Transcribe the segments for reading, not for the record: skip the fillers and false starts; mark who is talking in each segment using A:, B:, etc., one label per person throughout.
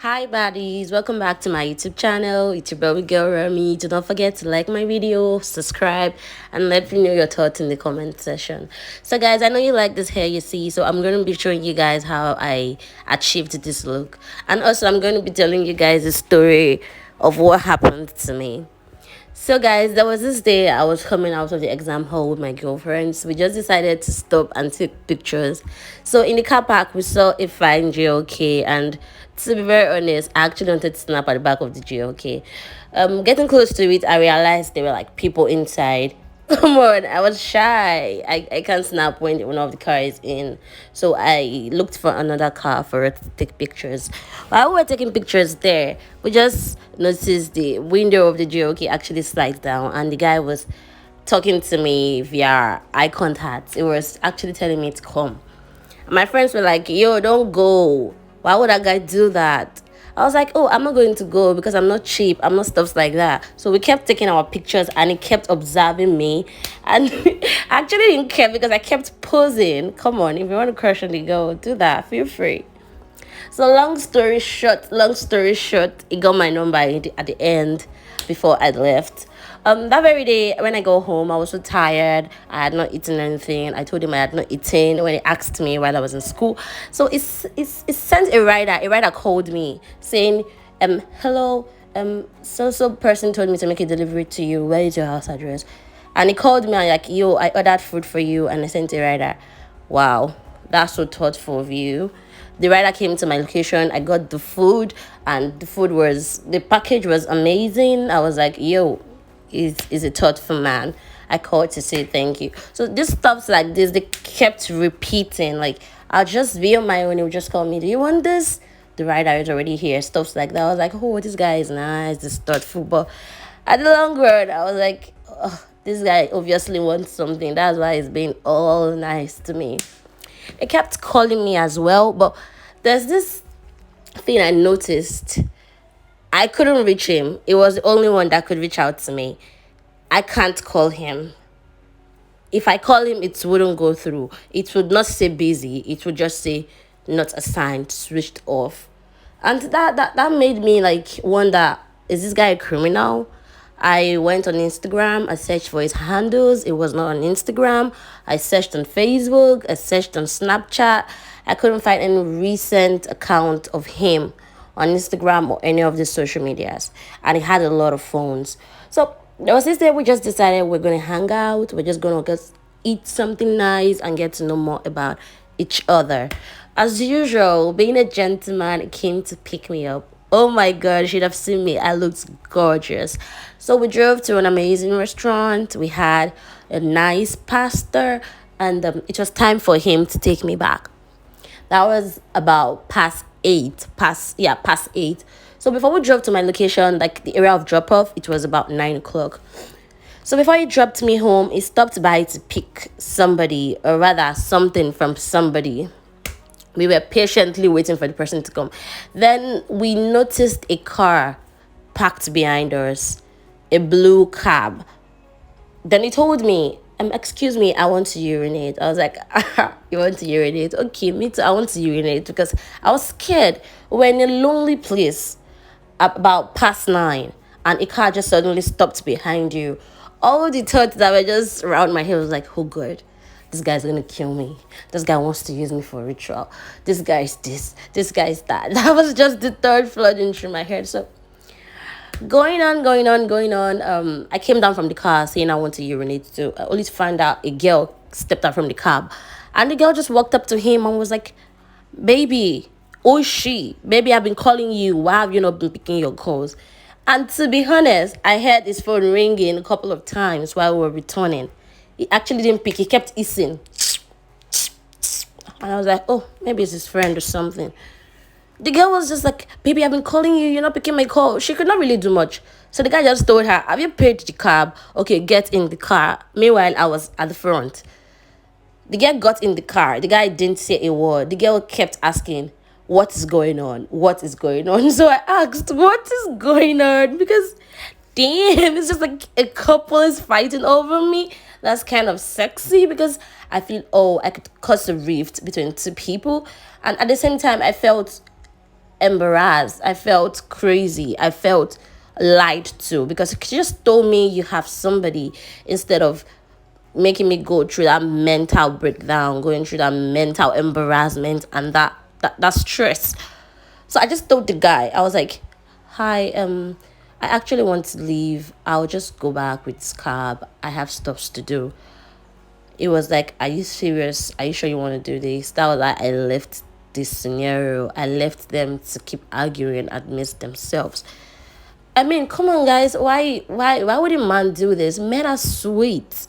A: Hi baddies, welcome back to my YouTube channel. It's your baby girl Remy. Do not forget to like my video, subscribe, and let me know your thoughts in the comment section. So guys, I know you like this hair you see, so I'm going to be showing you guys how I achieved this look. And also I'm going to be telling you guys a story of what happened to me. So guys, there was this day I was coming out of the exam hall with my girlfriends. We just decided to stop and take pictures. So in the car park, we saw a fine JLK, and to be very honest, I actually wanted to snap at the back of the JLK. Getting close to it, I realized there were like people inside. Come on, I was shy. I can't snap when one of the cars is in. So I looked for another car for it to take pictures. While we were taking pictures there, we just noticed the window of the JOK actually slides down, and the guy was talking to me via eye contact. It was actually telling me to come. My friends were like, yo, don't go. Why would that guy do that? I was like, oh, I'm not going to go because I'm not cheap. I'm not stuff like that. So we kept taking our pictures, and he kept observing me. And I actually didn't care because I kept posing. Come on, if you want to crush on the girl, do that. Feel free. So long story short, he got my number at the end before I left. That very day when I go home, I was so tired. I had not eaten anything. I told him I had not eaten when he asked me while I was in school. So it sent a rider. A rider called me saying, hello, so person told me to make a delivery to you. Where is your house address? And he called me and like, yo, I ordered food for you and I sent a rider. Wow, that's so thoughtful of you. The rider came to my location. I got the food, and the package was amazing. I was like, yo, is a thoughtful man. I called to say thank you. So this stuff like this, they kept repeating. Like, I'll just be on my own. He would just call me, do you want this? The rider is already here. Stuff like that. I was like, oh, this guy is nice. This is thoughtful. But at the long run, I was like, oh, this guy obviously wants something. That's why he's being all nice to me. It kept calling me as well, but there's this thing I noticed. I couldn't reach him. It was the only one that could reach out to me. I can't call him. If I call him, it wouldn't go through. It would not say busy. It would just say not assigned, switched off. And that made me like wonder, is this guy a criminal? I went on Instagram, I searched for his handles. It was not on Instagram. I searched on Facebook, I searched on Snapchat. I couldn't find any recent account of him on Instagram or any of the social medias. And he had a lot of phones. So there was this day we just decided we're going to hang out. We're just going to eat something nice and get to know more about each other. As usual, being a gentleman, he came to pick me up. Oh my god, you should have seen me. I looked gorgeous. So we drove to an amazing restaurant. We had a nice pasta, and it was time for him to take me back. That was about past 8. Past 8. So before we drove to my location, like the area of drop off, it was about 9 o'clock. So before he dropped me home, he stopped by to pick somebody, or rather something from somebody. We were patiently waiting for the person to come. Then we noticed a car parked behind us, a blue cab. Then he told me, excuse me, I want to urinate. I was like, you want to urinate? Okay, me too, I want to urinate because I was scared. We're in a lonely place about past 9, and a car just suddenly stopped behind you. All the thoughts that were just around my head was like, oh god, this guy's gonna kill me. This guy wants to use me for a ritual. This guy's this guy's that. That was just the third flooding through my head. So going on. I came down from the car saying I want to urinate too. Only to find out a girl stepped out from the cab. And the girl just walked up to him and was like, baby, oh she, baby, I've been calling you. Why have you not been picking your calls? And to be honest, I heard his phone ringing a couple of times while we were returning. He actually didn't pick. He kept hissing. And I was like, oh, maybe it's his friend or something. The girl was just like, baby, I've been calling you. You're not picking my call. She could not really do much. So the guy just told her, have you paid the cab? Okay, get in the car. Meanwhile, I was at the front. The girl got in the car. The guy didn't say a word. The girl kept asking, what is going on? What is going on? So I asked, what is going on? Because damn, it's just like a couple is fighting over me. That's kind of sexy because I feel, oh, I could cause a rift between two people. And at the same time, I felt embarrassed. I felt crazy. I felt lied to because she just told me you have somebody instead of making me go through that mental breakdown, going through that mental embarrassment and that stress. So I just told the guy, I was like, hi, I actually want to leave. I'll just go back with this cab. I have stuffs to do. It was like, are you serious? Are you sure you want to do this? That was like, I left this scenario. I left them to keep arguing amidst themselves. I mean, come on, guys. Why would a man do this? Men are sweet.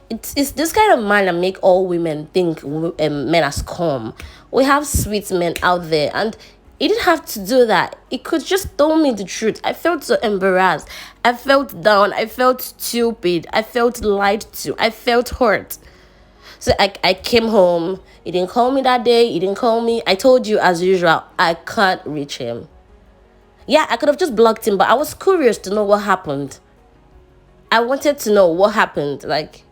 A: It's this kind of man that make all women think men are scum. We have sweet men out there, and he didn't have to do that. He could just tell me the truth. I felt so embarrassed. I felt down. I felt stupid. I felt lied to. I felt hurt. So I came home. He didn't call me that day. He didn't call me. I told you, as usual, I can't reach him. Yeah, I could have just blocked him, but I was curious to know what happened. I wanted to know what happened. Like,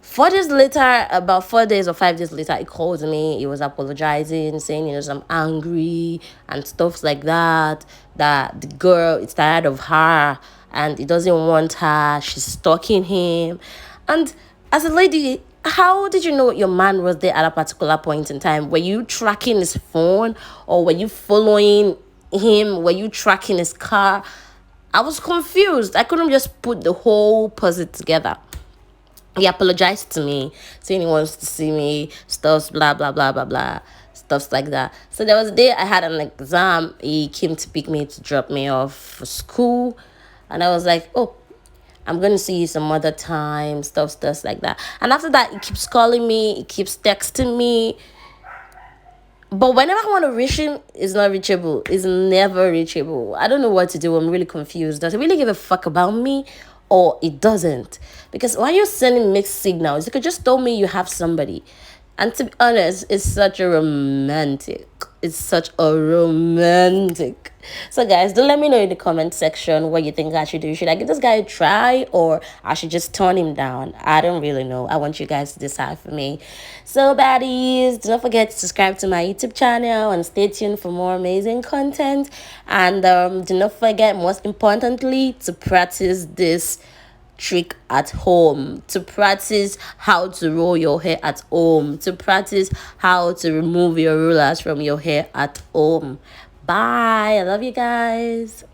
A: 4 days later, about 4 days or 5 days later, he called me. He was apologizing, saying, I'm angry and stuff like that. That the girl is tired of her and he doesn't want her. She's stalking him. And as a lady, how did you know your man was there at a particular point in time? Were you tracking his phone or were you following him? Were you tracking his car? I was confused. I couldn't just put the whole puzzle together. He apologized to me, saying he wants to see me, stuff, blah, blah, blah, blah, blah, stuff like that. So there was a day I had an exam. He came to pick me to drop me off for school. And I was like, oh, I'm going to see you some other time, stuff like that. And after that, he keeps calling me. He keeps texting me. But whenever I want to reach him, it's not reachable. It's never reachable. I don't know what to do. I'm really confused. Does he really give a fuck about me? Or it doesn't? Because why are you sending mixed signals? You could just tell me you have somebody. And to be honest, it's such a romantic. So guys, do let me know in the comment section what you think I should do. Should I give this guy a try or I should just turn him down? I don't really know. I want you guys to decide for me. So baddies, do not forget to subscribe to my YouTube channel and stay tuned for more amazing content. And do not forget, most importantly, to practice this trick at home, to practice how to roll your hair at home, to practice how to remove your rollers from your hair at home. Bye. I love you guys.